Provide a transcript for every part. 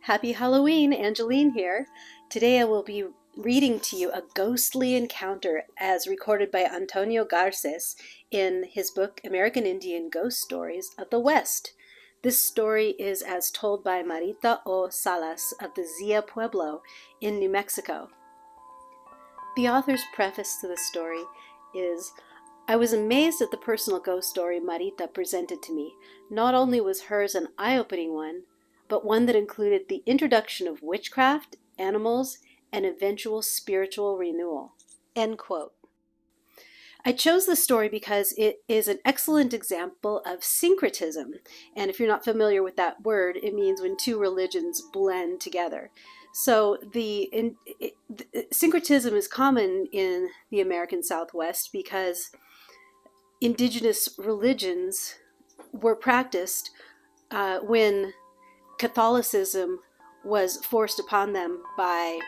Happy Halloween, Angeline here. Today I will be reading to you a ghostly encounter as recorded by Antonio Garces in his book American Indian Ghost Stories of the West. This story is as told by Marita o Salas of the Zia Pueblo in New Mexico. The author's preface to the story is, I was amazed at the personal ghost story Marita presented to me. Not only was hers an eye-opening one, but one that included the introduction of witchcraft, animals, and eventual spiritual renewal. End quote. I chose this story because it is an excellent example of syncretism. And if you're not familiar with that word, it means when two religions blend together. So syncretism is common in the American Southwest because indigenous religions were practiced when Catholicism was forced upon them by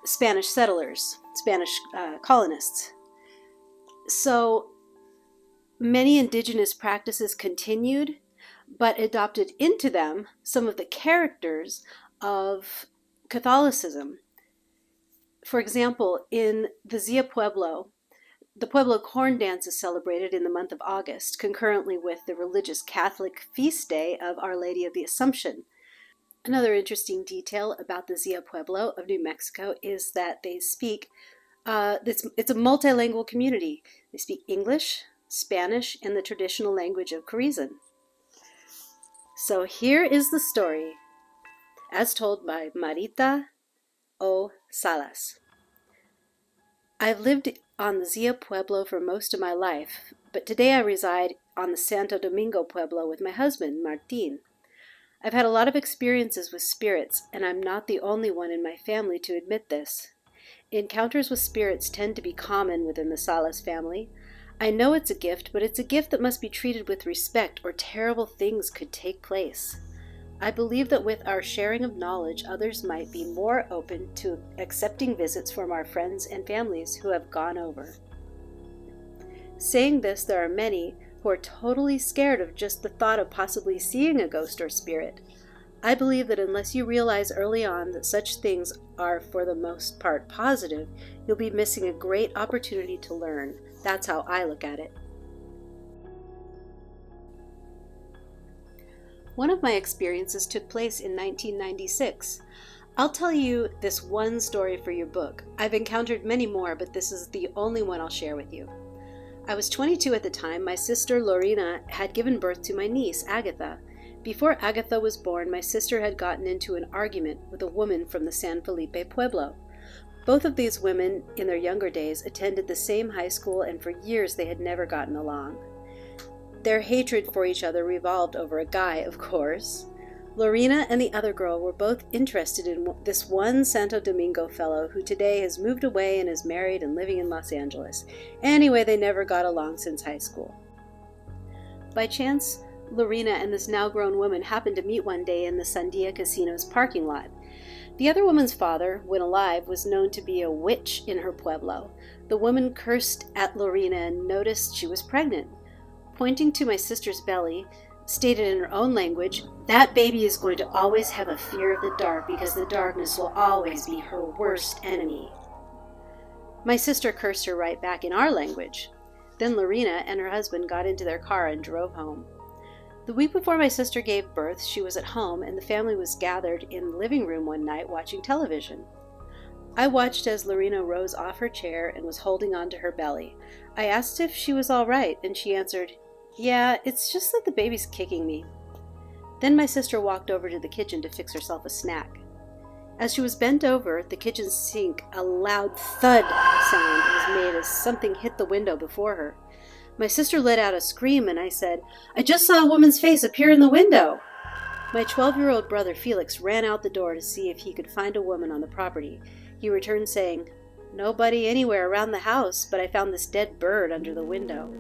Spanish settlers, Spanish colonists. So many indigenous practices continued, but adopted into them some of the characters of Catholicism. For example, in the Zia Pueblo, the Pueblo corn dance is celebrated in the month of August, concurrently with the religious Catholic feast day of Our Lady of the Assumption. Another interesting detail about the Zia Pueblo of New Mexico is that they speak, it's a multilingual community. They speak English, Spanish, and the traditional language of Carrizan. So here is the story, as told by Marita o Salas. I've lived on the Zia Pueblo for most of my life, but today I reside on the Santo Domingo Pueblo with my husband, Martin. I've had a lot of experiences with spirits, and I'm not the only one in my family to admit this. Encounters with spirits tend to be common within the Salas family. I know it's a gift, but it's a gift that must be treated with respect or terrible things could take place. I believe that with our sharing of knowledge, others might be more open to accepting visits from our friends and families who have gone over. Saying this, there are many who are totally scared of just the thought of possibly seeing a ghost or spirit. I believe that unless you realize early on that such things are for the most part positive, you'll be missing a great opportunity to learn. That's how I look at it. One of my experiences took place in 1996. I'll tell you this one story for your book. I've encountered many more, but this is the only one I'll share with you. I was 22 at the time. My sister Lorena had given birth to my niece, Agatha. Before Agatha was born, my sister had gotten into an argument with a woman from the San Felipe Pueblo. Both of these women, in their younger days, attended the same high school, and for years they had never gotten along. Their hatred for each other revolved over a guy, of course. Lorena and the other girl were both interested in this one Santo Domingo fellow who today has moved away and is married and living in Los Angeles. Anyway, they never got along since high school. By chance, Lorena and this now grown woman happened to meet one day in the Sandia Casino's parking lot. The other woman's father, when alive, was known to be a witch in her pueblo. The woman cursed at Lorena and noticed she was pregnant. Pointing to my sister's belly, stated in her own language, that baby is going to always have a fear of the dark because the darkness will always be her worst enemy. My sister cursed her right back in our language. Then Lorena and her husband got into their car and drove home. The week before my sister gave birth, she was at home and the family was gathered in the living room one night watching television. I watched as Lorena rose off her chair and was holding on to her belly. I asked if she was all right, and she answered, "Yeah, it's just that the baby's kicking me." Then my sister walked over to the kitchen to fix herself a snack. As she was bent over the kitchen sink, a loud thud sound was made as something hit the window before her. My sister let out a scream, and I said, "I just saw a woman's face appear in the window." My 12-year-old brother Felix ran out the door to see if he could find a woman on the property. He returned saying, "Nobody anywhere around the house, but I found this dead bird under the window."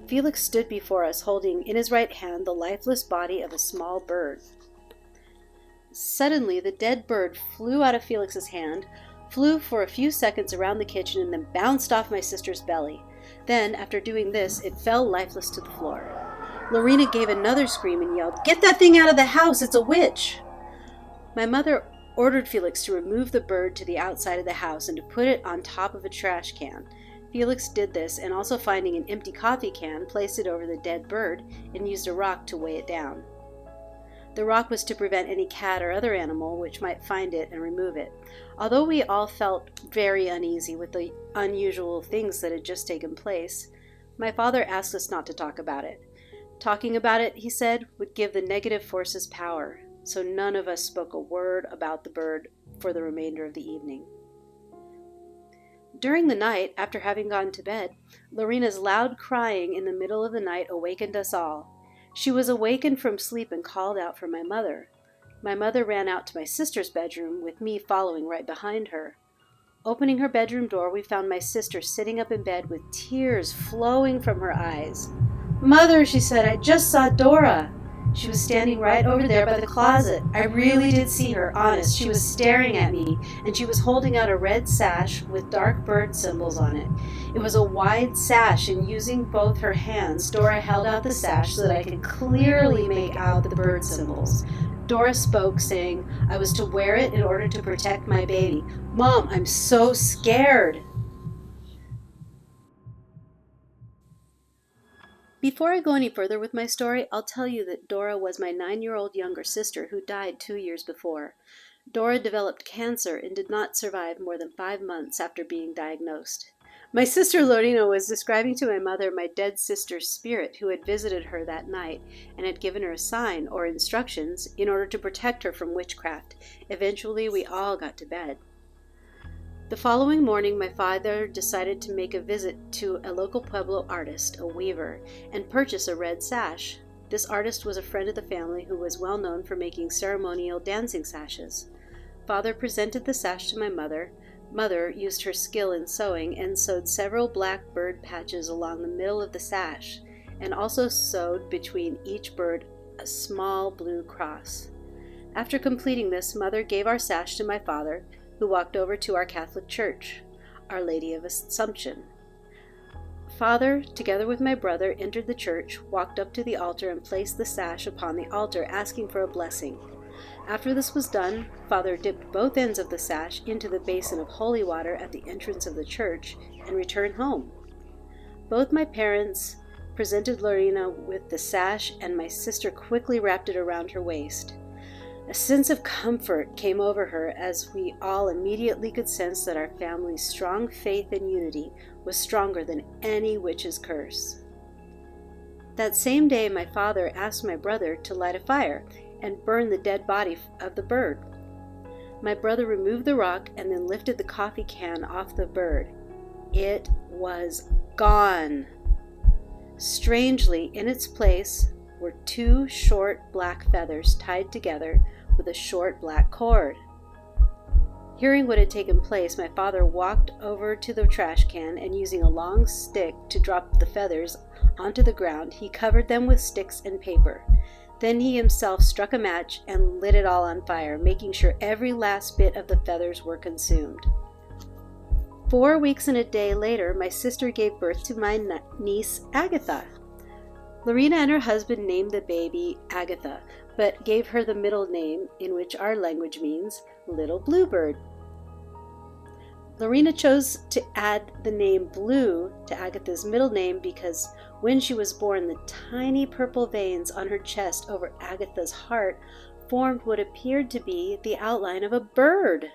Felix stood before us holding in his right hand the lifeless body of a small bird. Suddenly, the dead bird flew out of Felix's hand, flew for a few seconds around the kitchen, and then bounced off my sister's belly. Then, after doing this, it fell lifeless to the floor. Lorena gave another scream and yelled, "Get that thing out of the house! It's a witch!" My mother ordered Felix to remove the bird to the outside of the house and to put it on top of a trash can. Felix did this, and also finding an empty coffee can, placed it over the dead bird and used a rock to weigh it down. The rock was to prevent any cat or other animal which might find it and remove it. Although we all felt very uneasy with the unusual things that had just taken place, my father asked us not to talk about it. Talking about it, he said, would give the negative forces power, so none of us spoke a word about the bird for the remainder of the evening. During the night, after having gone to bed, Lorena's loud crying in the middle of the night awakened us all. She was awakened from sleep and called out for my mother. My mother ran out to my sister's bedroom, with me following right behind her. Opening her bedroom door, we found my sister sitting up in bed with tears flowing from her eyes. "Mother," she said, "I just saw Dora. She was standing right over there by the closet. I really did see her, honest. She was staring at me, and she was holding out a red sash with dark bird symbols on it. It was a wide sash, and using both her hands, Dora held out the sash so that I could clearly make out the bird symbols. Dora spoke, saying I was to wear it in order to protect my baby. Mom, I'm so scared." Before I go any further with my story, I'll tell you that Dora was my 9-year-old younger sister who died 2 years before. Dora developed cancer and did not survive more than 5 months after being diagnosed. My sister Lorena was describing to my mother my dead sister's spirit who had visited her that night and had given her a sign or instructions in order to protect her from witchcraft. Eventually, we all got to bed. The following morning, my father decided to make a visit to a local Pueblo artist, a weaver, and purchase a red sash. This artist was a friend of the family who was well known for making ceremonial dancing sashes. Father presented the sash to my mother. Mother used her skill in sewing and sewed several black bird patches along the middle of the sash, and also sewed between each bird a small blue cross. After completing this, Mother gave our sash to my father, who walked over to our Catholic church, Our Lady of Assumption. Father, together with my brother, entered the church, walked up to the altar, and placed the sash upon the altar, asking for a blessing. After this was done, Father dipped both ends of the sash into the basin of holy water at the entrance of the church and returned home. Both my parents presented Lorena with the sash, and my sister quickly wrapped it around her waist. A sense of comfort came over her as we all immediately could sense that our family's strong faith and unity was stronger than any witch's curse. That same day, my father asked my brother to light a fire and burn the dead body of the bird. My brother removed the rock and then lifted the coffee can off the bird. It was gone. Strangely, in its place were 2 short black feathers tied together with a short black cord. Hearing what had taken place, my father walked over to the trash can, and using a long stick to drop the feathers onto the ground, he covered them with sticks and paper. Then he himself struck a match and lit it all on fire, making sure every last bit of the feathers were consumed. 4 weeks and a day later, my sister gave birth to my niece, Agatha. Lorena and her husband named the baby Agatha, but gave her the middle name, in which our language means Little Bluebird. Lorena chose to add the name Blue to Agatha's middle name because when she was born, the tiny purple veins on her chest over Agatha's heart formed what appeared to be the outline of a bird.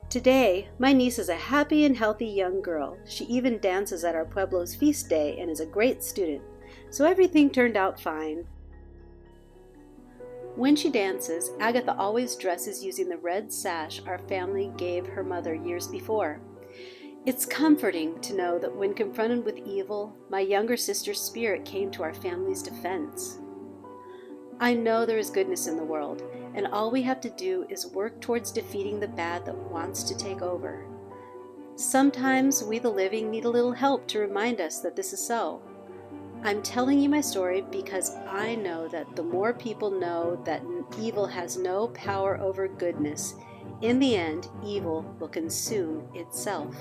Today, my niece is a happy and healthy young girl. She even dances at our Pueblo's feast day and is a great student. So everything turned out fine. When she dances, Agatha always dresses using the red sash our family gave her mother years before. It's comforting to know that when confronted with evil, my younger sister's spirit came to our family's defense. I know there is goodness in the world, and all we have to do is work towards defeating the bad that wants to take over. Sometimes we the living need a little help to remind us that this is so. I'm telling you my story because I know that the more people know that evil has no power over goodness, in the end, evil will consume itself.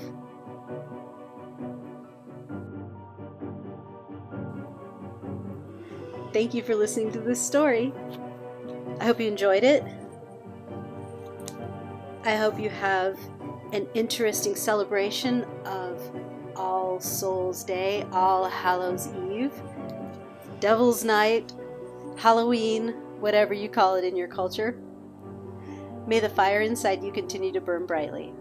Thank you for listening to this story. I hope you enjoyed it. I hope you have an interesting celebration of All Souls Day, All Hallows Eve, Devil's Night, Halloween, whatever you call it in your culture. May the fire inside you continue to burn brightly.